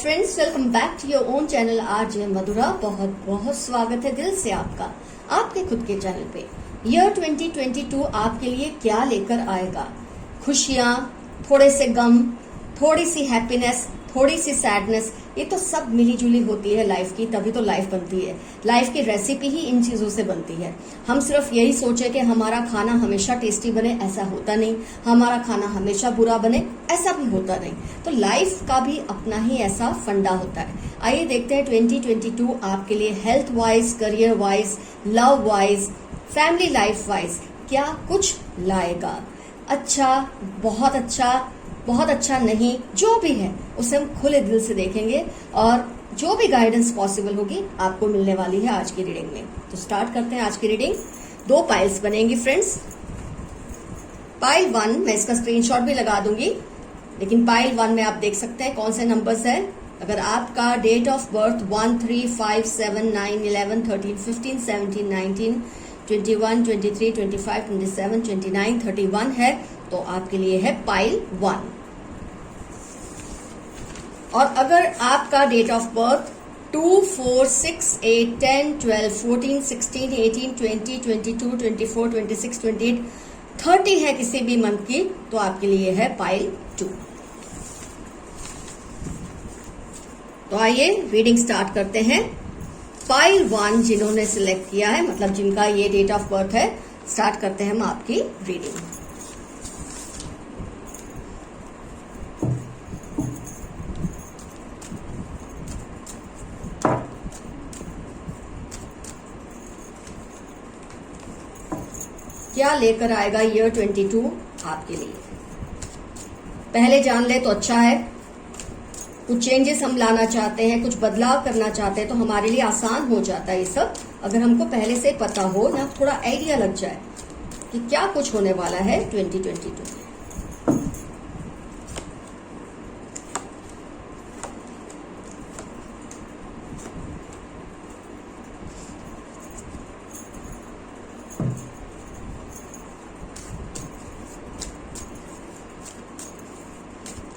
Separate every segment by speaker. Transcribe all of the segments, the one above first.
Speaker 1: Friends, welcome back to your own channel RJ Madhura. बहुत बहुत स्वागत है दिल से आपका आपके खुद के चैनल पे। ईयर 2022 आपके लिए क्या लेकर आएगा? खुशियां, थोड़े से गम, थोड़ी सी हैप्पीनेस, थोड़ी सी सैडनेस, ये तो सब मिली जुली होती है लाइफ की, तभी तो लाइफ बनती है। लाइफ की रेसिपी ही इन चीजों से बनती है। हम सिर्फ यही सोचे कि हमारा खाना हमेशा टेस्टी बने, ऐसा होता नहीं। हमारा खाना हमेशा बुरा बने, ऐसा भी होता नहीं। तो लाइफ का भी अपना ही ऐसा फंडा होता है। आइए देखते हैं 2022 आपके लिए health wise, career wise, love wise, family life wise क्या कुछ लाएगा। अच्छा, बहुत अच्छा नहीं, जो भी है उसे हम खुले दिल से देखेंगे और जो भी गाइडेंस पॉसिबल होगी आपको मिलने वाली है आज की रीडिंग में। तो स्टार्ट करते हैं आज की रीडिंग। 2 पाइल्स बनेंगी फ्रेंड्स। पाइल 1 मैं इसका स्क्रीनशॉट भी लगा दूंगी, लेकिन पाइल 1 में आप देख सकते हैं कौन से नंबर्स है। अगर आपका डेट ऑफ बर्थ 1, 3, 5, 7, 9, 11, 13, 15, 17, 19, 21, 23, 25, 27, 29, 31 है तो आपके लिए है पाइल 1। और अगर आपका डेट ऑफ बर्थ 2, 4, 6, 8, 10, 12, 14, 16, 18, 20, 22, 24, 26, 28, 30 है किसी भी मंथ की तो आपके लिए है पाइल 2। तो आइए रीडिंग स्टार्ट करते हैं। पाइल 1 जिन्होंने सिलेक्ट किया है, मतलब जिनका ये डेट ऑफ बर्थ है, स्टार्ट करते हैं हम आपकी रीडिंग। क्या लेकर आएगा ईयर 22 आपके लिए? पहले जान ले तो अच्छा है। कुछ चेंजेस हम लाना चाहते हैं, कुछ बदलाव करना चाहते हैं तो हमारे लिए आसान हो जाता है ये सब, अगर हमको पहले से पता हो ना, थोड़ा आइडिया लग जाए कि क्या कुछ होने वाला है 2022 में।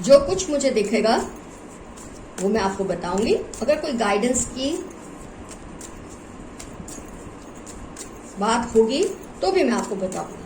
Speaker 1: जो कुछ मुझे दिखेगा वो मैं आपको बताऊंगी। अगर कोई गाइडेंस की बात होगी तो भी मैं आपको बताऊंगी।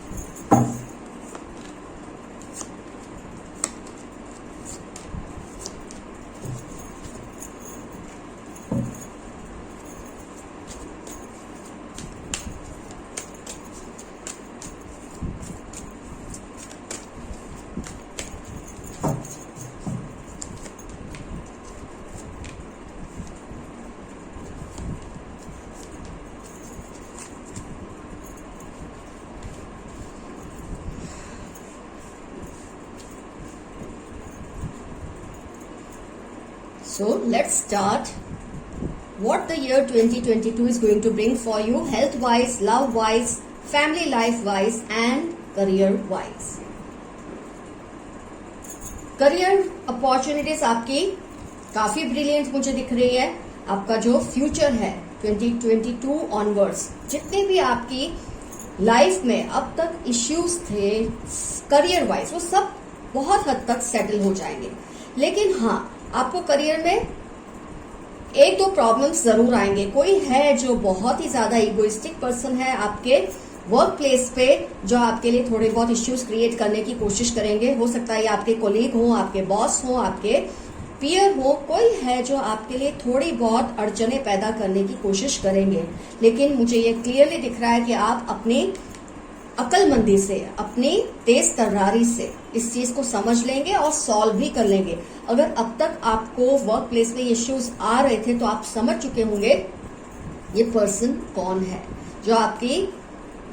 Speaker 1: So let's start what the year 2022 is going to bring for you health wise, love wise, family life wise and career wise. Career opportunities आपकी काफी ब्रिलियंट मुझे दिख रही है। आपका जो फ्यूचर है 2022 ऑनवर्ड्स, जितने भी आपकी लाइफ में अब तक इश्यूज थे करियर वाइज, वो सब बहुत हद तक सेटल हो जाएंगे। लेकिन हाँ, आपको करियर में 1-2 प्रॉब्लम्स जरूर आएंगे। कोई है जो बहुत ही ज्यादा इगोइस्टिक पर्सन है आपके वर्क प्लेस पे, जो आपके लिए थोड़े बहुत इश्यूज क्रिएट करने की कोशिश करेंगे। हो सकता है आपके कोलीग हो, आपके बॉस हो, आपके पीयर हो, कोई है जो आपके लिए थोड़ी बहुत अड़चने पैदा करने की कोशिश करेंगे। लेकिन मुझे ये क्लियरली दिख रहा है कि आप अपनी अक्लमंदी से, अपनी तेज तर्रारी से इस चीज को समझ लेंगे और सॉल्व भी कर लेंगे। अगर अब तक आपको वर्क प्लेस में इश्यूज आ रहे थे तो आप समझ चुके होंगे ये पर्सन कौन है जो आपकी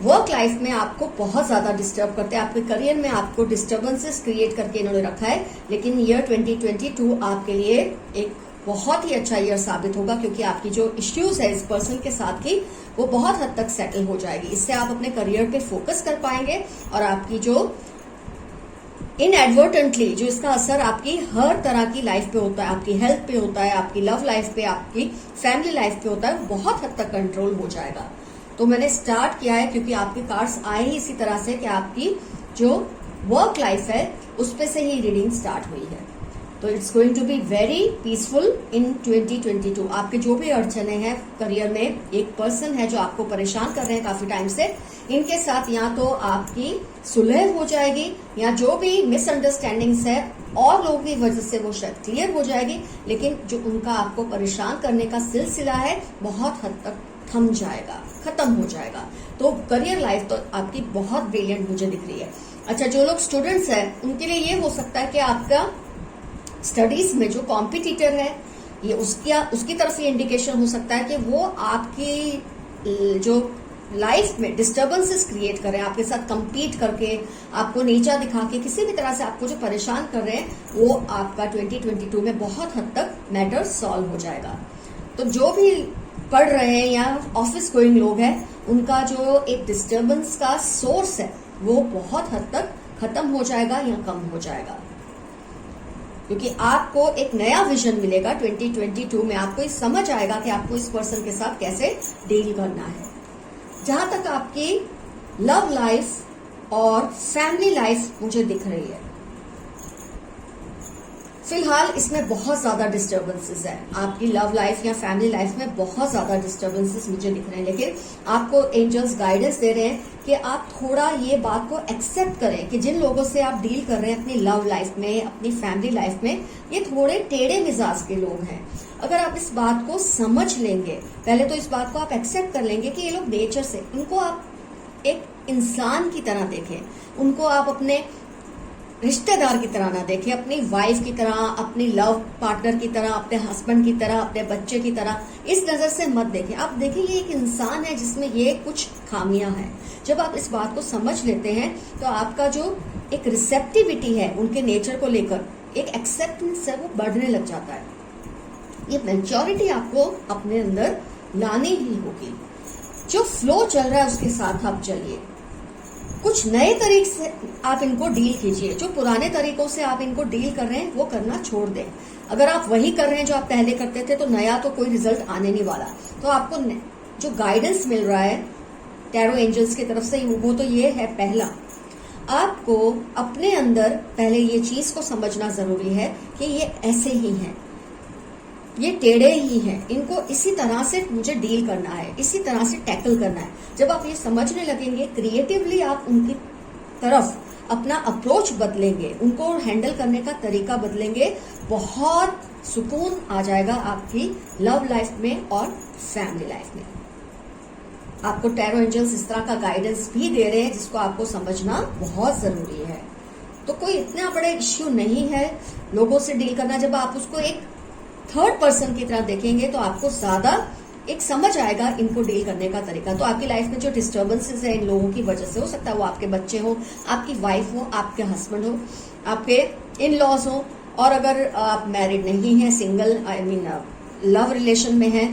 Speaker 1: वर्क लाइफ में आपको बहुत ज्यादा डिस्टर्ब करते हैं, आपके करियर में आपको डिस्टर्बेंसेस क्रिएट करके इन्होंने रखा है। लेकिन ईयर 2022 आपके लिए एक बहुत ही अच्छा ईयर साबित होगा, क्योंकि आपकी जो इश्यूज है इस पर्सन के साथ की वो बहुत हद तक सेटल हो जाएगी। इससे आप अपने करियर पे फोकस कर पाएंगे और आपकी जो इनएडवर्टेंटली जो इसका असर आपकी हर तरह की लाइफ पे होता है, आपकी हेल्थ पे होता है, आपकी लव लाइफ पे, आपकी फैमिली लाइफ पे होता है, बहुत हद तक कंट्रोल हो जाएगा। तो मैंने स्टार्ट किया है क्योंकि आपके कार्ड्स आए ही इसी तरह से कि आपकी जो वर्क लाइफ है उस पे से ही रीडिंग स्टार्ट हुई है। तो it's going to be very peaceful in 2022। आपके जो भी अड़चने हैं करियर में, एक पर्सन है जो आपको परेशान कर रहे हैं काफी टाइम से, इनके साथ या तो आपकी सुलह हो जाएगी या जो भी मिसअंडरस्टैंडिंग्स है और लोगों की वजह से वो शायद क्लियर हो जाएगी, लेकिन जो उनका आपको परेशान करने का सिलसिला है बहुत हद तक थम जाएगा, खत्म हो जाएगा। तो करियर लाइफ तो आपकी बहुत ब्रिलियंट मुझे दिख रही है। अच्छा, जो लोग स्टूडेंट्स हैं उनके लिए ये हो सकता है कि आपका स्टडीज में जो कॉम्पिटिटर है ये उसकी तरफ ये इंडिकेशन हो सकता है कि वो आपकी जो लाइफ में डिस्टर्बेंसेस क्रिएट कर रहे हैं, आपके साथ compete करके, आपको नीचा दिखा के, किसी भी तरह से आपको जो परेशान कर रहे हैं, वो आपका 2022 में बहुत हद तक मैटर सॉल्व हो जाएगा। तो जो भी पढ़ रहे हैं या ऑफिस गोइंग लोग हैं, उनका जो एक डिस्टर्बेंस का सोर्स है वो बहुत हद तक खत्म हो जाएगा या कम हो जाएगा, क्योंकि आपको एक नया विजन मिलेगा 2022 में। आपको ये समझ आएगा कि आपको इस पर्सन के साथ कैसे डील करना है। जहां तक आपकी लव लाइफ और फैमिली लाइफ मुझे दिख रही है, फिलहाल इसमें बहुत ज्यादा डिस्टर्बेंसेस है। आपकी लव लाइफ या फैमिली लाइफ में बहुत ज्यादा डिस्टर्बेंसेस मुझे दिख रहे हैं, लेकिन आपको एंजल्स गाइडेंस दे रहे हैं कि आप थोड़ा ये बात को एक्सेप्ट करें कि जिन लोगों से आप डील कर रहे हैं अपनी लव लाइफ में, अपनी फैमिली लाइफ में, ये थोड़े टेढ़े मिजाज के लोग हैं। अगर आप इस बात को समझ लेंगे, पहले तो इस बात को आप एक्सेप्ट कर लेंगे कि ये लोग नेचर से, इनको आप एक इंसान की तरह देखें, उनको आप अपने रिश्तेदार की तरह ना देखें, अपनी वाइफ की तरह, अपनी लव पार्टनर की तरह, अपने हस्बैंड की तरह, अपने बच्चे की तरह, इस नजर से मत देखें। आप देखिए ये एक इंसान है जिसमें ये कुछ खामियां हैं। जब आप इस बात को समझ लेते हैं तो आपका जो एक रिसेप्टिविटी है उनके नेचर को लेकर, एक एक्सेप्टेंस है, वो बढ़ने लग जाता है। ये मैच्योरिटी आपको अपने अंदर लानी ही होगी। जो फ्लो चल रहा है उसके साथ आप चलिए। कुछ नए तरीके से आप इनको डील कीजिए। जो पुराने तरीकों से आप इनको डील कर रहे हैं वो करना छोड़ दें। अगर आप वही कर रहे हैं जो आप पहले करते थे तो नया तो कोई रिजल्ट आने नहीं वाला। तो आपको जो गाइडेंस मिल रहा है टैरो एंजल्स की तरफ से वो तो ये है, पहला आपको अपने अंदर पहले ये चीज को समझना जरूरी है कि ये ऐसे ही हैं, ये टेढ़े ही हैं, इनको इसी तरह से मुझे डील करना है, इसी तरह से टैकल करना है। जब आप ये समझने लगेंगे, क्रिएटिवली आप उनकी तरफ अपना अप्रोच बदलेंगे, उनको हैंडल करने का तरीका बदलेंगे, बहुत सुकून आ जाएगा आपकी लव लाइफ में और फैमिली लाइफ में। आपको टैरो एंजल्स इस तरह का गाइडेंस भी दे रहे हैं जिसको आपको समझना बहुत जरूरी है। तो कोई इतना बड़ा इश्यू नहीं है लोगों से डील करना। जब आप उसको एक थर्ड पर्सन की तरह देखेंगे तो आपको ज्यादा एक समझ आएगा इनको डील करने का तरीका। तो आपकी लाइफ में जो डिस्टर्बेंसेस है इन लोगों की वजह से, हो सकता है वो आपके बच्चे हो, आपकी वाइफ हो, आपके हस्बैंड हो, आपके इन लॉज हो, और अगर आप मैरिड नहीं है, सिंगल लव रिलेशन में है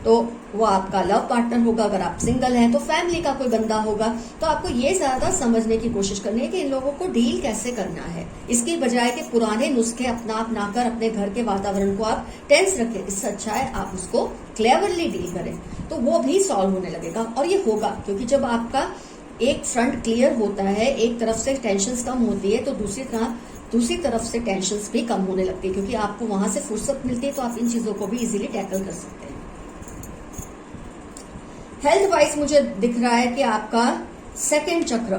Speaker 1: तो वो आपका लव पार्टनर होगा। अगर आप सिंगल हैं तो फैमिली का कोई बंदा होगा। तो आपको ये ज्यादा समझने की कोशिश करनी है कि इन लोगों को डील कैसे करना है, इसकी बजाय कि पुराने नुस्खे अपना कर अपने घर के वातावरण को आप टेंस रखें। इससे अच्छा है आप उसको क्लेवरली डील करें, तो वो भी सॉल्व होने लगेगा। और ये होगा क्योंकि जब आपका एक फ्रंट क्लियर होता है, एक तरफ से टेंशन कम होती है, तो दूसरी तरफ से टेंशन भी कम होने लगती है, क्योंकि आपको वहां से फुर्सत मिलती है, तो आप इन चीजों को भी इजीली टैकल कर सकते हैं। हेल्थ वाइज मुझे दिख रहा है कि आपका सेकंड चक्र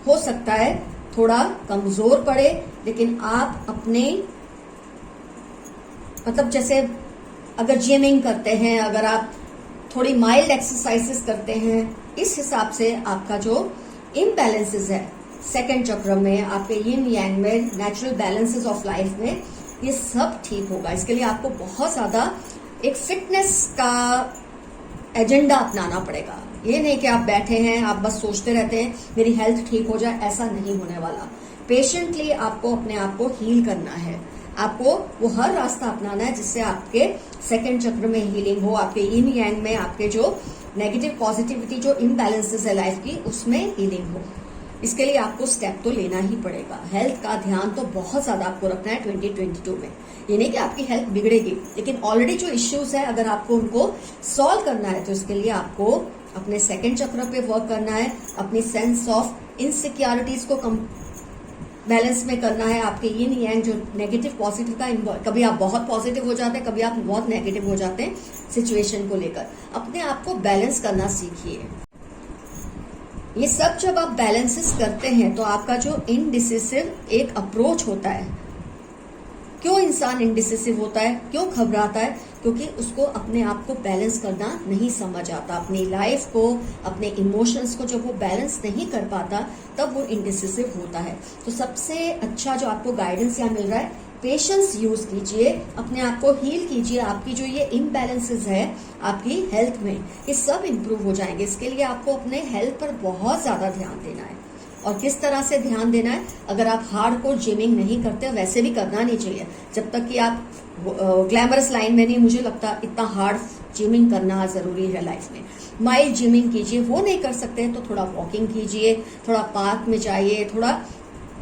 Speaker 1: हो सकता है थोड़ा कमजोर पड़े, लेकिन आप अपने जैसे अगर जिमिंग करते हैं, अगर आप थोड़ी माइल्ड एक्सरसाइजेस करते हैं, इस हिसाब से आपका जो इम्बैलेंसेस है सेकंड चक्र में, आपके यिन यांग में, नेचुरल बैलेंसेस ऑफ लाइफ में, ये सब ठीक होगा। इसके लिए आपको बहुत ज्यादा एक फिटनेस का एजेंडा अपनाना पड़ेगा। ये नहीं कि आप बैठे हैं, आप बस सोचते रहते हैं मेरी हेल्थ ठीक हो जाए, ऐसा नहीं होने वाला। पेशेंटली आपको अपने आप को हील करना है, आपको वो हर रास्ता अपनाना है जिससे आपके सेकंड चक्र में हीलिंग हो, आपके यिन यांग में, आपके जो नेगेटिव पॉजिटिविटी जो इम्बैलेंसेस है लाइफ की, उसमें हीलिंग हो। इसके लिए आपको स्टेप तो लेना ही पड़ेगा। हेल्थ का ध्यान तो बहुत ज्यादा आपको रखना है 2022 में। ये नहीं कि आपकी हेल्थ बिगड़ेगी, लेकिन ऑलरेडी जो इश्यूज है अगर आपको उनको सॉल्व करना है तो इसके लिए आपको अपने सेकंड चक्र पे वर्क करना है, अपनी सेंस ऑफ इनसिक्योरिटीज को बैलेंस में करना है, आपके यिन यांग जो नेगेटिव पॉजिटिव का, कभी आप बहुत पॉजिटिव हो जाते हैं, कभी आप बहुत नेगेटिव हो जाते हैं सिचुएशन को लेकर। अपने आप को बैलेंस करना सीखिए। ये सब जब आप बैलेंसेस करते हैं तो आपका जो इनडिसिसिव एक अप्रोच होता है, क्यों इंसान इनडिसिसिव होता है, क्यों घबराता है, क्योंकि उसको अपने आप को बैलेंस करना नहीं समझ आता। अपनी लाइफ को, अपने इमोशंस को जब वो बैलेंस नहीं कर पाता तब वो इनडिसिसिव होता है। तो सबसे अच्छा जो आपको गाइडेंस यहाँ मिल रहा है, पेशेंस यूज कीजिए, अपने आप को हील कीजिए। आपकी जो ये इम्बैलेंसेस है आपकी हेल्थ में, ये सब इंप्रूव हो जाएंगे। इसके लिए आपको अपने हेल्थ पर बहुत ज्यादा ध्यान देना है। और किस तरह से ध्यान देना है, अगर आप हार्डकोर जिमिंग नहीं करते, वैसे भी करना नहीं चाहिए जब तक कि आप ग्लैमरस लाइन में नहीं। मुझे लगता इतना हार्ड जिमिंग करना जरूरी है लाइफ में। माइल्ड जिमिंग कीजिए, वो नहीं कर सकते तो थोड़ा वॉकिंग कीजिए, थोड़ा पार्क में जाइए, थोड़ा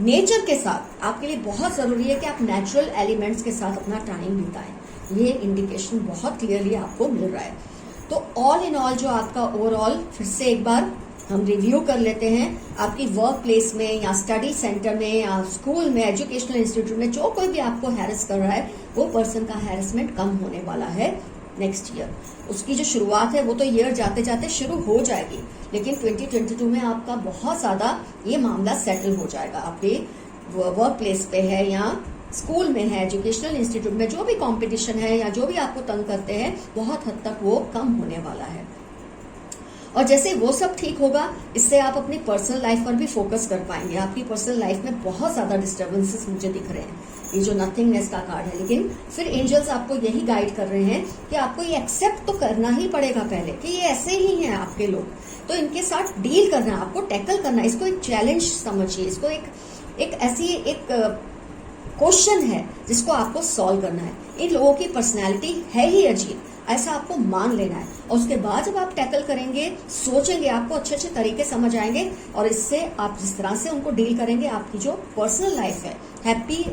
Speaker 1: नेचर के साथ। आपके लिए बहुत जरूरी है कि आप नेचुरल एलिमेंट्स के साथ अपना टाइम बिताएं। ये इंडिकेशन बहुत क्लियरली आपको मिल रहा है। तो ऑल इन ऑल जो आपका ओवरऑल फिर से एक बार हम रिव्यू कर लेते हैं। आपकी वर्क प्लेस में या स्टडी सेंटर में या स्कूल में, एजुकेशनल इंस्टीट्यूट में जो कोई भी आपको हैरेस कर रहा है, वो पर्सन का हैरेसमेंट कम होने वाला है नेक्स्ट ईयर। उसकी जो शुरुआत है वो तो ईयर जाते जाते शुरू हो जाएगी, लेकिन 2022 में आपका बहुत ज्यादा ये मामला सेटल हो जाएगा। आपके वर्क प्लेस पे है या स्कूल में है, एजुकेशनल इंस्टीट्यूट में जो भी कंपटीशन है या जो भी आपको तंग करते हैं, बहुत हद तक वो कम होने वाला है। और जैसे वो सब ठीक होगा, इससे आप अपनी पर्सनल लाइफ पर भी फोकस कर पाएंगे। आपकी पर्सनल लाइफ में बहुत ज्यादा डिस्टर्बेंसेस मुझे दिख रहे हैं, ये जो नथिंगनेस का कार्ड है। लेकिन फिर एंजल्स आपको यही गाइड कर रहे हैं कि आपको ये एक्सेप्ट तो करना ही पड़ेगा पहले कि ये ऐसे ही हैं आपके लोग, तो इनके साथ डील करना, आपको टैकल करना। इसको एक चैलेंज समझिए, इसको एक ऐसी एक क्वेश्चन है जिसको आपको सॉल्व करना है। इन लोगों की पर्सनैलिटी है ही अजीब, ऐसा आपको मान लेना है। और उसके बाद जब आप टैकल करेंगे, सोचेंगे, आपको अच्छे अच्छे तरीके समझ आएंगे और इससे आप जिस तरह से उनको डील करेंगे, आपकी जो पर्सनल लाइफ है, हैप्पी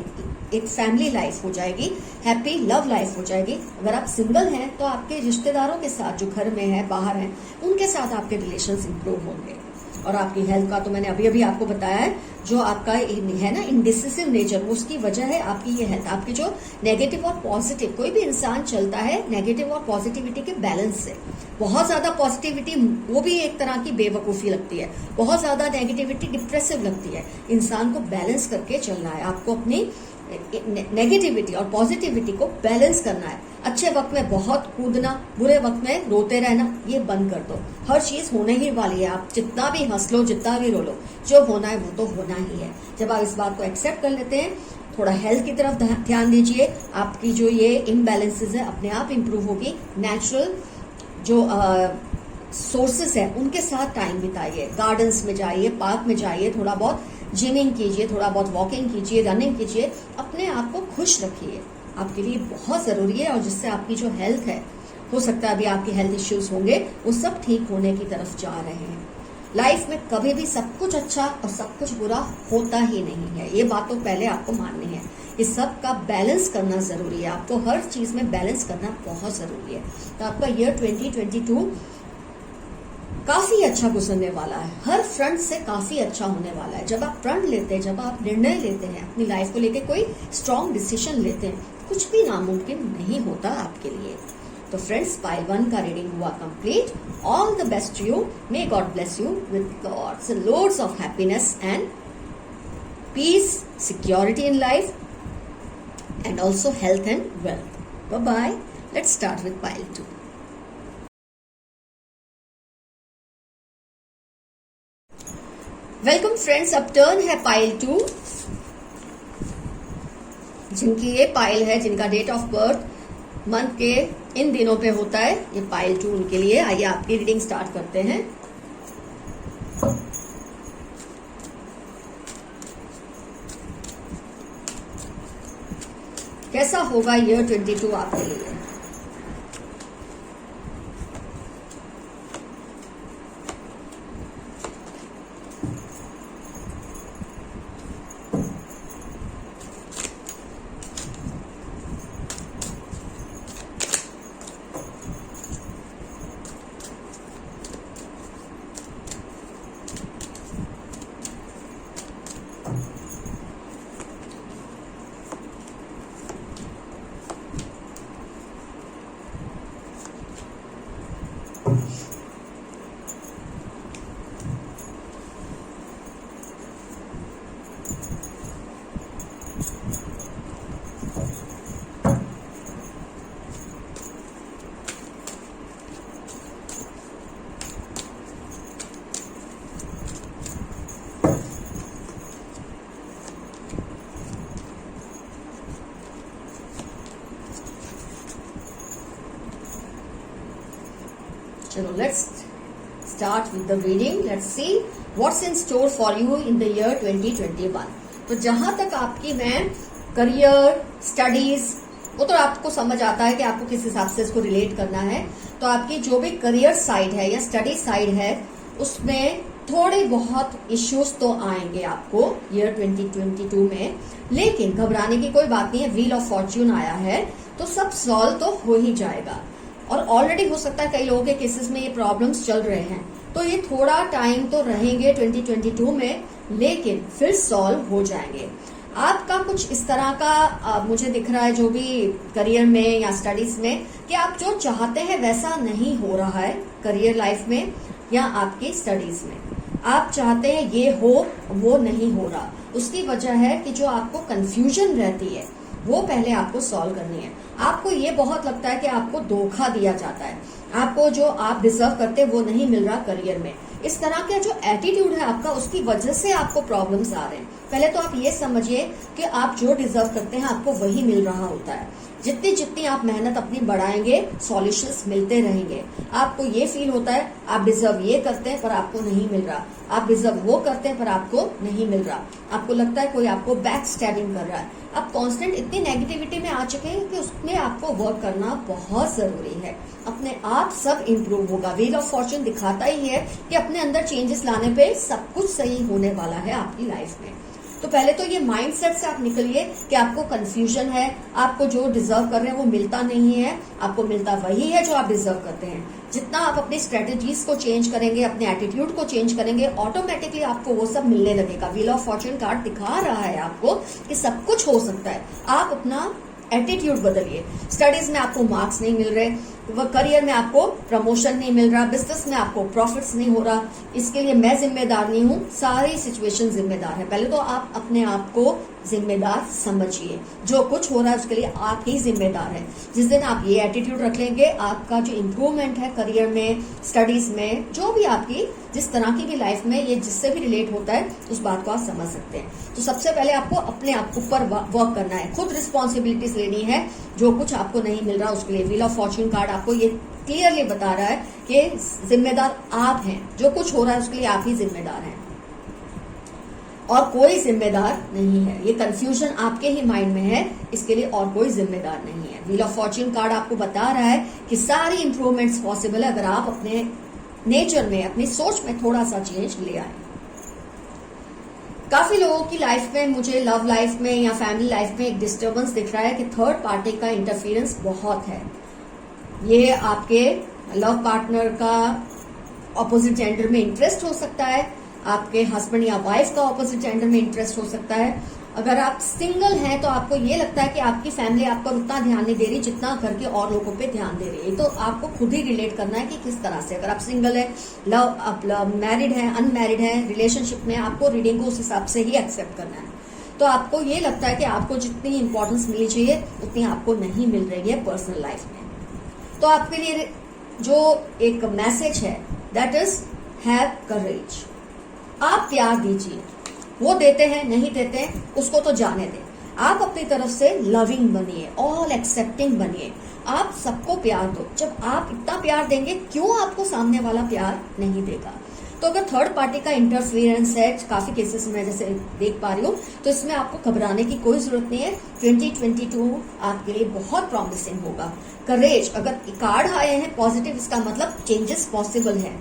Speaker 1: एक फैमिली लाइफ हो जाएगी, हैप्पी लव लाइफ हो जाएगी। अगर आप सिंगल हैं तो आपके रिश्तेदारों के साथ जो घर में है, बाहर हैं, उनके साथ आपके रिलेशंस इंप्रूव होंगे। और आपकी हेल्थ का तो मैंने अभी अभी आपको बताया है, जो आपका है ना इनडिसिसिव नेचर, उसकी वजह है आपकी ये हेल्थ। आपकी जो नेगेटिव और पॉजिटिव, कोई भी इंसान चलता है नेगेटिव और पॉजिटिविटी के बैलेंस से। बहुत ज्यादा पॉजिटिविटी वो भी एक तरह की बेवकूफी लगती है, बहुत ज्यादा नेगेटिविटी डिप्रेसिव लगती है। इंसान को बैलेंस करके चलना है, आपको अपनी नेगेटिविटी और पॉजिटिविटी को बैलेंस करना है। अच्छे वक्त में बहुत कूदना, बुरे वक्त में रोते रहना, ये बंद कर दो। हर चीज होने ही वाली है, आप जितना भी हंस लो, जितना भी रो लो, जो होना है वो तो होना ही है। जब आप इस बात को एक्सेप्ट कर लेते हैं, थोड़ा हेल्थ की तरफ ध्यान दीजिए, आपकी जो ये इम्बैलेंसेस है अपने आप इंप्रूव होगी। नेचुरल जो सोर्सेस है उनके साथ टाइम बिताइए, गार्डन्स में जाइए, पार्क में जाइए, थोड़ा बहुत जिमिंग कीजिए, थोड़ा बहुत वॉकिंग कीजिए, रनिंग कीजिए, अपने आप को खुश रखिए। आपके लिए बहुत जरूरी है। और जिससे आपकी जो हेल्थ है, हो सकता है अभी आपकी हेल्थ इश्यूज होंगे, वो सब ठीक होने की तरफ जा रहे हैं। लाइफ में कभी भी सब कुछ अच्छा और सब कुछ बुरा होता ही नहीं है, ये बात तो पहले आपको माननी है। इस सब का बैलेंस करना जरूरी है, आपको हर चीज में बैलेंस करना बहुत जरूरी है। तो आपका ईयर 2022 काफी अच्छा गुजरने वाला है, हर फ्रंट से काफी अच्छा होने वाला है। जब आप प्रण लेते हैं, जब आप निर्णय लेते हैं, अपनी लाइफ को लेकर कोई स्ट्रांग डिसीजन लेते हैं, कुछ भी नामुमकिन नहीं होता आपके लिए। तो फ्रेंड्स, पाइल 1 का रीडिंग हुआ complete. All the best you, may God bless you with lots and loads of happiness and peace, security in life and also health and wealth. Bye bye. Let's start with pile 2. Welcome friends, अब turn है pile 2। जिनकी ये pile है, जिनका date of birth month के इन दिनों पे होता है, ये पाइल 2 उनके लिए। आइए आपकी रीडिंग स्टार्ट करते हैं। कैसा होगा ईयर 22 आपके लिए? चलो let's start with the reading. Let's see what's in store for you in the year 2021. तो जहां तक आपकी मैं करियर, स्टडीज, वो तो आपको समझ आता है कि आपको किस हिसाब से इसको रिलेट करना है. तो आपकी जो भी करियर साइड है या स्टडी साइड है उसमें थोड़े बहुत इश्यूज तो आएंगे आपको ईयर 2022 में, लेकिन घबराने की कोई बात नहीं है. व्हील ऑफ फॉर्च्यून आया है तो सब सॉल्व तो हो ही जाएगा. और ऑलरेडी हो सकता है कई लोगों के केसेस में ये प्रॉब्लम्स चल रहे हैं, तो ये थोड़ा टाइम तो रहेंगे 2022 में, लेकिन फिर सॉल्व हो जाएंगे. आपका कुछ इस तरह का मुझे दिख रहा है जो भी करियर में या स्टडीज में, कि आप जो चाहते हैं वैसा नहीं हो रहा है करियर लाइफ में या आपकी स्टडीज में. आप चाहते हैं ये हो, वो नहीं हो रहा. उसकी वजह है कि जो आपको कंफ्यूजन रहती है वो पहले आपको सॉल्व करनी है. आपको ये बहुत लगता है कि आपको धोखा दिया जाता है, आपको जो आप डिजर्व करते हैं वो नहीं मिल रहा करियर में. इस तरह का जो एटीट्यूड है आपका, उसकी वजह से आपको प्रॉब्लम्स आ रहे हैं. पहले तो आप ये समझिए कि आप जो डिजर्व करते हैं आपको वही मिल रहा होता है. जितनी जितनी आप मेहनत अपनी बढ़ाएंगे सॉल्यूशंस मिलते रहेंगे. आपको ये फील होता है आप डिजर्व ये करते हैं पर आपको नहीं मिल रहा, आप डिजर्व वो करते हैं पर आपको नहीं मिल रहा. आपको लगता है कोई आपको बैक स्टैबिंग कर रहा है. आप कांस्टेंट इतनी नेगेटिविटी में आ चुके हैं कि उसमें आपको वर्क करना बहुत जरूरी है. अपने आप सब इम्प्रूव होगा. व्हील ऑफ फॉर्च्यून दिखाता ही है कि अपने अंदर चेंजेस लाने पे सब कुछ सही होने वाला है आपकी लाइफ में. तो पहले तो ये माइंडसेट से आप निकलिए कि आपको कंफ्यूजन है, आपको जो डिजर्व कर रहे हैं वो मिलता नहीं है. आपको मिलता वही है जो आप डिजर्व करते हैं. जितना आप अपनी स्ट्रेटेजीज को चेंज करेंगे, अपने एटीट्यूड को चेंज करेंगे, ऑटोमेटिकली आपको वो सब मिलने लगेगा. व्हील ऑफ फॉर्च्यून कार्ड दिखा रहा है आपको कि सब कुछ हो सकता है. आप अपना एटीट्यूड बदलिए. स्टडीज में आपको मार्क्स नहीं मिल रहे, वह करियर में आपको प्रमोशन नहीं मिल रहा, बिजनेस में आपको प्रॉफिट्स नहीं हो रहा, इसके लिए मैं जिम्मेदार नहीं हूं, सारी सिचुएशन जिम्मेदार है. पहले तो आप अपने आप को जिम्मेदार समझिए. जो कुछ हो रहा है उसके लिए आप ही जिम्मेदार है. जिस दिन आप ये एटीट्यूड रख लेंगे, आपका जो इम्प्रूवमेंट है करियर में, स्टडीज में, जो भी आपकी जिस तरह की भी लाइफ में ये जिससे भी रिलेट होता है उस बात को आप समझ सकते हैं. तो सबसे पहले आपको अपने आप ऊपर वर्क करना है, खुद रिस्पॉन्सिबिलिटीज लेनी है. जो कुछ आपको नहीं मिल रहा उसके लिए व्हील ऑफ फॉर्च्यून कार्ड आपको ये क्लियरली बता रहा है कि जिम्मेदार आप हैं. जो कुछ हो रहा है उसके लिए आप ही जिम्मेदार हैं और कोई जिम्मेदार नहीं है. ये कंफ्यूजन आपके ही माइंड में है, इसके लिए और कोई जिम्मेदार नहीं है. व्हील ऑफ फॉर्च्यून कार्ड आपको बता रहा है कि सारी इंप्रूवमेंट्स पॉसिबल है अगर आप अपने नेचर में, अपनी सोच में थोड़ा सा चेंज ले आए. काफी लोगों की लाइफ में, मुझे लव लाइफ में या फैमिली लाइफ में एक डिस्टर्बेंस दिख रहा है कि थर्ड पार्टी का इंटरफियरेंस बहुत है. ये आपके लव पार्टनर का ऑपोजिट जेंडर में इंटरेस्ट हो सकता है, आपके हस्बैंड या वाइफ का ऑपोजिट जेंडर में इंटरेस्ट हो सकता है. अगर आप सिंगल हैं तो आपको ये लगता है कि आपकी फैमिली आप पर उतना ध्यान नहीं दे रही जितना घर के और लोगों पे ध्यान दे रही है. तो आपको खुद ही रिलेट करना है कि किस तरह से. अगर आप सिंगल है, लव मैरिड है, अनमैरिड है, रिलेशनशिप में, आपको रीडिंग को उस हिसाब से ही एक्सेप्ट करना है. तो आपको ये लगता है कि आपको जितनी इंपॉर्टेंस मिलनी चाहिए उतनी आपको नहीं मिल रही है पर्सनल लाइफ में. तो आपके लिए जो एक मैसेज है दैट इज हैव करेज. आप प्यार दीजिए. वो देते हैं नहीं देते हैं उसको तो जाने दें. आप अपनी तरफ से लविंग बनिए, ऑल एक्सेप्टिंग बनिए. आप सबको प्यार दो. जब आप इतना प्यार देंगे, क्यों आपको सामने वाला प्यार नहीं देगा. तो अगर थर्ड पार्टी का इंटरफियरेंस है, काफी केसेस में जैसे देख पा रही हूँ, तो इसमें आपको घबराने की कोई जरूरत नहीं है. 2022 आपके लिए बहुत प्रॉमिसिंग होगा. करेज, अगर कार्ड आए हैं पॉजिटिव, इसका मतलब चेंजेस पॉसिबल है.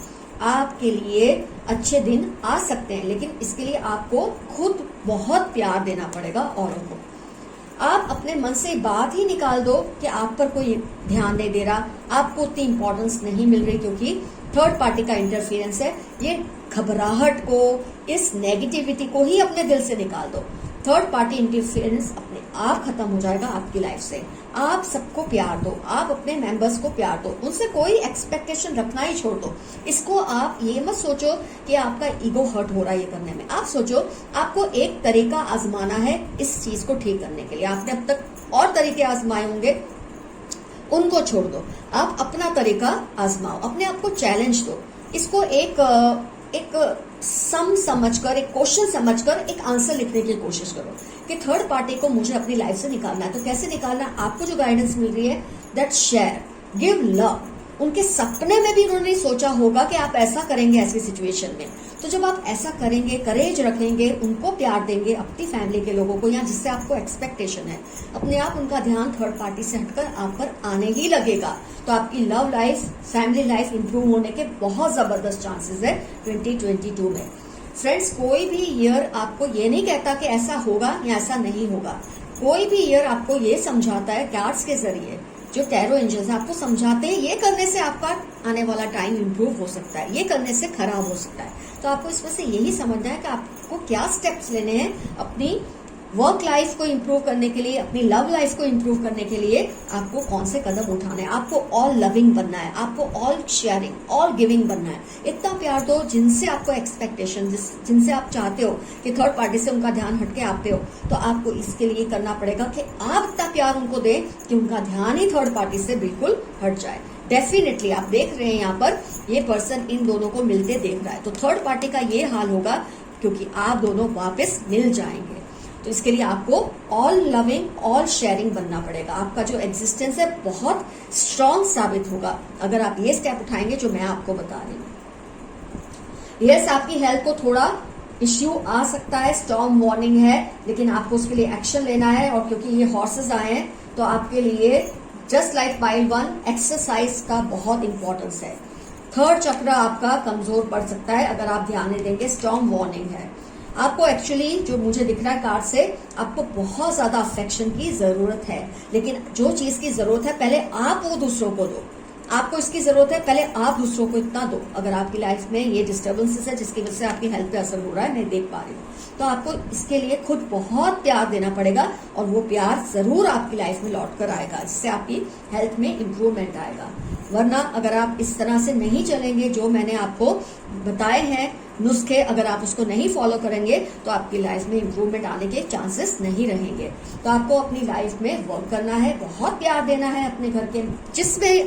Speaker 1: आपके लिए अच्छे दिन आ सकते हैं, लेकिन इसके लिए आपको खुद बहुत प्यार देना पड़ेगा औरों को. आप अपने मन से बात ही निकाल दो कि आप पर कोई ध्यान नहीं दे रहा, आपको उतनी इंपॉर्टेंस नहीं मिल रही क्योंकि थर्ड पार्टी का इंटरफियरेंस है. ये घबराहट को, इस नेगेटिविटी को ही अपने दिल से निकाल दो. थर्ड पार्टी इंटरफियरेंस अपने आप खत्म हो जाएगा आपकी लाइफ से. आप सबको प्यार दो, आप अपने मेंबर्स को प्यार दो, उनसे कोई एक्सपेक्टेशन रखना ही छोड़ दो. इसको आप ये मत सोचो कि आपका ईगो हर्ट हो रहा है ये करने में. आप सोचो आपको एक तरीका आजमाना है इस चीज को ठीक करने के लिए. आपने अब तक और तरीके आजमाए होंगे, उनको छोड़ दो. आप अपना तरीका आजमाओ, अपने आप को चैलेंज दो. इसको एक सम समझकर, एक क्वेश्चन समझकर एक आंसर लिखने की कोशिश करो कि थर्ड पार्टी को मुझे अपनी लाइफ से निकालना है. तो कैसे निकालना है? आपको जो गाइडेंस मिल रही है दैट शेयर, गिव लव. उनके सपने में भी उन्होंने सोचा होगा कि आप ऐसा करेंगे ऐसी सिचुएशन में। तो जब आप ऐसा करेंगे, करेज रखेंगे, उनको प्यार देंगे, अपनी फैमिली के लोगों को, या जिससे आपको एक्सपेक्टेशन है, अपने आप उनका ध्यान थर्ड पार्टी से हटकर आप पर आने ही लगेगा। तो आपकी love life, family life improve होने के बहुत जबरदस्त चांसेस है 2022 में। फ्रेंड्स, कोई भी ईयर आपको ये नहीं कहता कि ऐसा होगा या ऐसा नहीं होगा। कोई भी ईयर आपको ये समझाता है, कार्ड्स के जरिए जो टैरो एंजल्स आपको समझाते हैं, ये करने से आपका आने वाला टाइम इंप्रूव हो सकता है, ये करने से खराब हो सकता है। तो आपको इसमें से यही समझना है कि आपको क्या स्टेप्स लेने हैं अपनी वर्क लाइफ को इंप्रूव करने के लिए, अपनी लव लाइफ को इंप्रूव करने के लिए आपको कौन से कदम उठाने हैं। आपको ऑल लविंग बनना है, आपको ऑल शेयरिंग, ऑल गिविंग बनना है। इतना प्यार दो जिनसे आपको एक्सपेक्टेशन, जिनसे आप चाहते हो कि थर्ड पार्टी से उनका ध्यान हटके आप पे हो, तो आपको इसके लिए करना पड़ेगा कि आप इतना प्यार उनको दें कि उनका ध्यान ही थर्ड पार्टी से बिल्कुल हट जाए। डेफिनेटली आप देख रहे हैं यहाँ पर ये पर्सन इन दोनों को मिलते देख रहा है, तो थर्ड पार्टी का ये हाल होगा क्योंकि आप दोनों वापस मिल जाएंगे। तो इसके लिए आपको ऑल लविंग, ऑल शेयरिंग बनना पड़ेगा। आपका जो एग्जिस्टेंस है बहुत स्ट्रांग साबित होगा अगर आप ये स्टेप उठाएंगे जो मैं आपको बता रही हूँ। यस, आपकी हेल्थ को थोड़ा इश्यू आ सकता है, स्टॉर्म वार्निंग है, लेकिन आपको उसके लिए एक्शन लेना है। और क्योंकि ये हॉर्सेस आए हैं तो आपके लिए जस्ट लाइक पाइल 1 एक्सरसाइज का बहुत इंपॉर्टेंस है। थर्ड चक्र आपका कमजोर पड़ सकता है अगर आप ध्यान नहीं देंगे, स्टॉर्म वार्निंग है। आपको एक्चुअली जो मुझे दिख रहा है कार्ड से, आपको बहुत ज्यादा अफेक्शन की जरूरत है, लेकिन जो चीज की जरूरत है पहले आप वो दूसरों को दो। आपको इसकी जरूरत है, पहले आप दूसरों को इतना दो। अगर आपकी लाइफ में ये डिस्टर्बेंसेस है जिसकी वजह से आपकी हेल्थ पे असर हो रहा है, मैं देख पा रही हूँ, तो आपको इसके लिए खुद बहुत प्यार देना पड़ेगा और वो प्यार जरूर आपकी लाइफ में लौट कर आएगा, जिससे आपकी हेल्थ में इम्प्रूवमेंट आएगा। वरना अगर आप इस तरह से नहीं चलेंगे, जो मैंने आपको बताए हैं नुस्खे, अगर आप उसको नहीं फॉलो करेंगे तो आपकी लाइफ में इम्प्रूवमेंट आने के चांसेस नहीं रहेंगे। तो आपको अपनी लाइफ में वर्क करना है, बहुत प्यार देना है अपने घर के, जिससे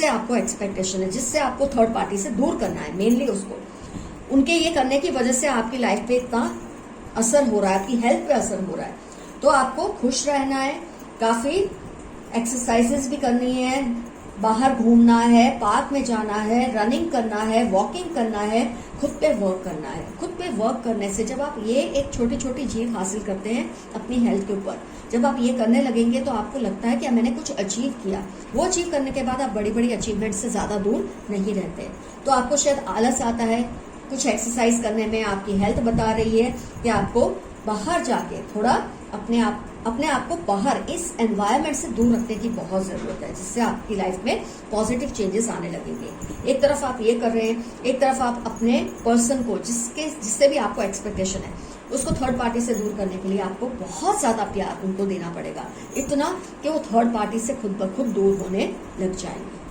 Speaker 1: आपको एक्सपेक्टेशन है, जिससे आपको थर्ड पार्टी से दूर करना है, मेनली उसको। उनके ये करने की वजह से आपकी लाइफ पे इतना असर हो रहा है, आपकी हेल्थ पे असर हो रहा है। तो आपको खुश रहना है, काफी एक्सरसाइजेस भी करनी है, बाहर घूमना है, पार्क में जाना है, रनिंग करना है, वॉकिंग करना है, खुद पे वर्क करना है। खुद पे वर्क करने से जब आप ये एक छोटी छोटी जीत हासिल करते हैं अपनी हेल्थ के ऊपर, जब आप ये करने लगेंगे तो आपको लगता है कि मैंने कुछ अचीव किया। वो अचीव करने के बाद आप बड़ी बड़ी अचीवमेंट से ज्यादा दूर नहीं रहते। तो आपको शायद आलस आता है कुछ एक्सरसाइज करने में, आपकी हेल्थ बता रही है कि आपको बाहर जाके थोड़ा अपने आप को बाहर इस एनवायरनमेंट से दूर रखने की बहुत जरूरत है, जिससे आपकी लाइफ में पॉजिटिव चेंजेस आने लगेंगे। एक तरफ आप ये कर रहे हैं, एक तरफ आप अपने पर्सन को जिससे भी आपको एक्सपेक्टेशन है उसको थर्ड पार्टी से दूर करने के लिए आपको बहुत ज्यादा प्यार उनको देना पड़ेगा, इतना कि वो थर्ड पार्टी से खुद ब खुद दूर होने लग जाएंगे।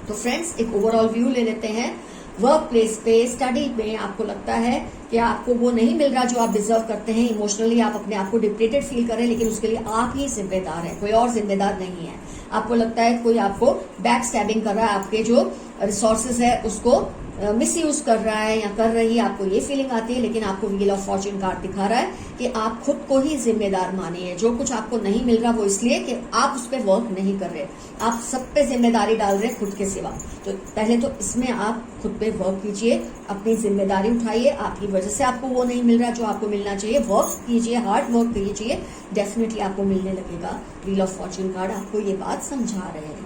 Speaker 1: तो फ्रेंड्स, एक ओवरऑल व्यू ले लेते हैं। वर्क प्लेस पे, स्टडी में आपको लगता है कि आपको वो नहीं मिल रहा जो आप डिजर्व करते हैं, इमोशनली आप अपने आप को डिप्रेटेड फील कर रहे हैं, लेकिन उसके लिए आप ही जिम्मेदार हैं, कोई और जिम्मेदार नहीं है। आपको लगता है कोई आपको बैक स्टैबिंग कर रहा है, आपके जो रिसोर्सेज है उसको मिस यूज कर रहा है या कर रही है, आपको ये फीलिंग आती है। लेकिन आपको व्हील ऑफ फॉर्च्यून कार्ड दिखा रहा है कि आप खुद को ही जिम्मेदार मानिए। जो कुछ आपको नहीं मिल रहा वो इसलिए कि आप उस पर वर्क नहीं कर रहे, आप सब पे जिम्मेदारी डाल रहे खुद के सिवा। तो पहले तो इसमें आप खुद पे वर्क कीजिए, अपनी जिम्मेदारी उठाइए। आपकी वजह से आपको वो नहीं मिल रहा जो आपको मिलना चाहिए, वर्क कीजिए, हार्ड वर्क कीजिए, डेफिनेटली आपको मिलने लगेगा। व्हील ऑफ फॉर्च्यून कार्ड आपको ये बात समझा रहे हैं।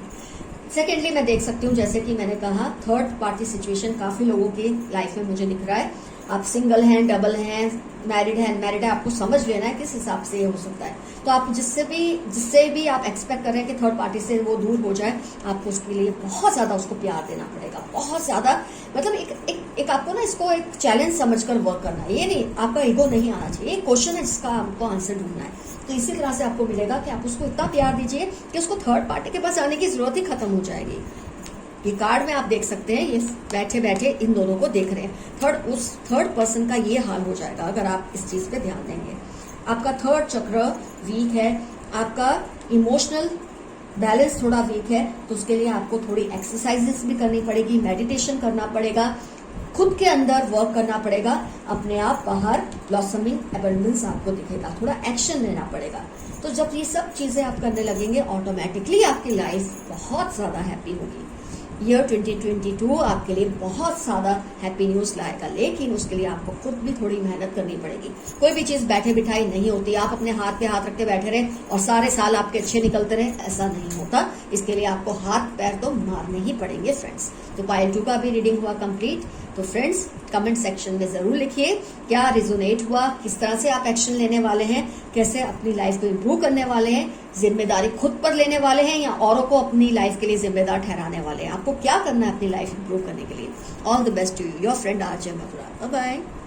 Speaker 1: सेकेंडली, मैं देख सकती हूँ जैसे कि मैंने कहा, थर्ड पार्टी सिचुएशन काफी लोगों की लाइफ में मुझे दिख रहा है। आप सिंगल हैं, डबल हैं, मैरिड है, अनमैरिड है, आपको समझ लेना है किस हिसाब से ये हो सकता है। तो आप जिससे भी आप एक्सपेक्ट कर रहे हैं कि थर्ड पार्टी से वो दूर हो जाए, आपको उसके लिए बहुत ज्यादा उसको प्यार देना पड़ेगा, बहुत ज्यादा। मतलब एक आपको ना इसको एक चैलेंज समझकर वर्क करना है। ये नहीं, आपका ईगो नहीं आना चाहिए, एक क्वेश्चन है जिसका आपको आंसर ढूंढना है। तो इसी तरह से आपको मिलेगा कि आप उसको इतना प्यार दीजिए कि उसको थर्ड पार्टी के पास आने की जरूरत ही खत्म हो जाएगी। ये कार्ड में आप देख सकते हैं, ये बैठे बैठे इन दोनों को देख रहे हैं। उस थर्ड पर्सन का ये हाल हो जाएगा अगर आप इस चीज पे ध्यान देंगे। आपका थर्ड चक्र वीक है, आपका इमोशनल बैलेंस थोड़ा वीक है, तो उसके लिए आपको थोड़ी एक्सरसाइजेस भी करनी पड़ेगी, मेडिटेशन करना पड़ेगा, खुद के अंदर वर्क करना पड़ेगा, अपने आप बाहर ब्लॉसमिंग एबंडेंस आपको दिखेगा, थोड़ा एक्शन लेना पड़ेगा। तो जब ये सब चीजें आप करने लगेंगे, ऑटोमेटिकली आपकी लाइफ बहुत ज्यादा हैप्पी होगी। ईयर 2022 आपके लिए बहुत ज्यादा हैप्पी न्यूज लाएगा, लेकिन उसके लिए आपको खुद भी थोड़ी मेहनत करनी पड़ेगी। कोई भी चीज बैठे बिठाई नहीं होती, आप अपने हाथ पे हाथ रखते बैठे रहे और सारे साल आपके अच्छे निकलते रहे, ऐसा नहीं होता। इसके लिए आपको हाथ पैर तो मारने ही पड़ेंगे फ्रेंड्स। तो पाइल 2 का भी रीडिंग हुआ कंप्लीट। तो फ्रेंड्स कमेंट सेक्शन में जरूर लिखिए क्या रिजोनेट हुआ, किस तरह से आप एक्शन लेने वाले हैं, कैसे अपनी लाइफ को इम्प्रूव करने वाले हैं, जिम्मेदारी खुद पर लेने वाले हैं या औरों को अपनी लाइफ के लिए जिम्मेदार ठहराने वाले हैं। आपको क्या करना है अपनी लाइफ इम्प्रूव करने के लिए। All the best to you, your friend RJ Mathura. Bye bye.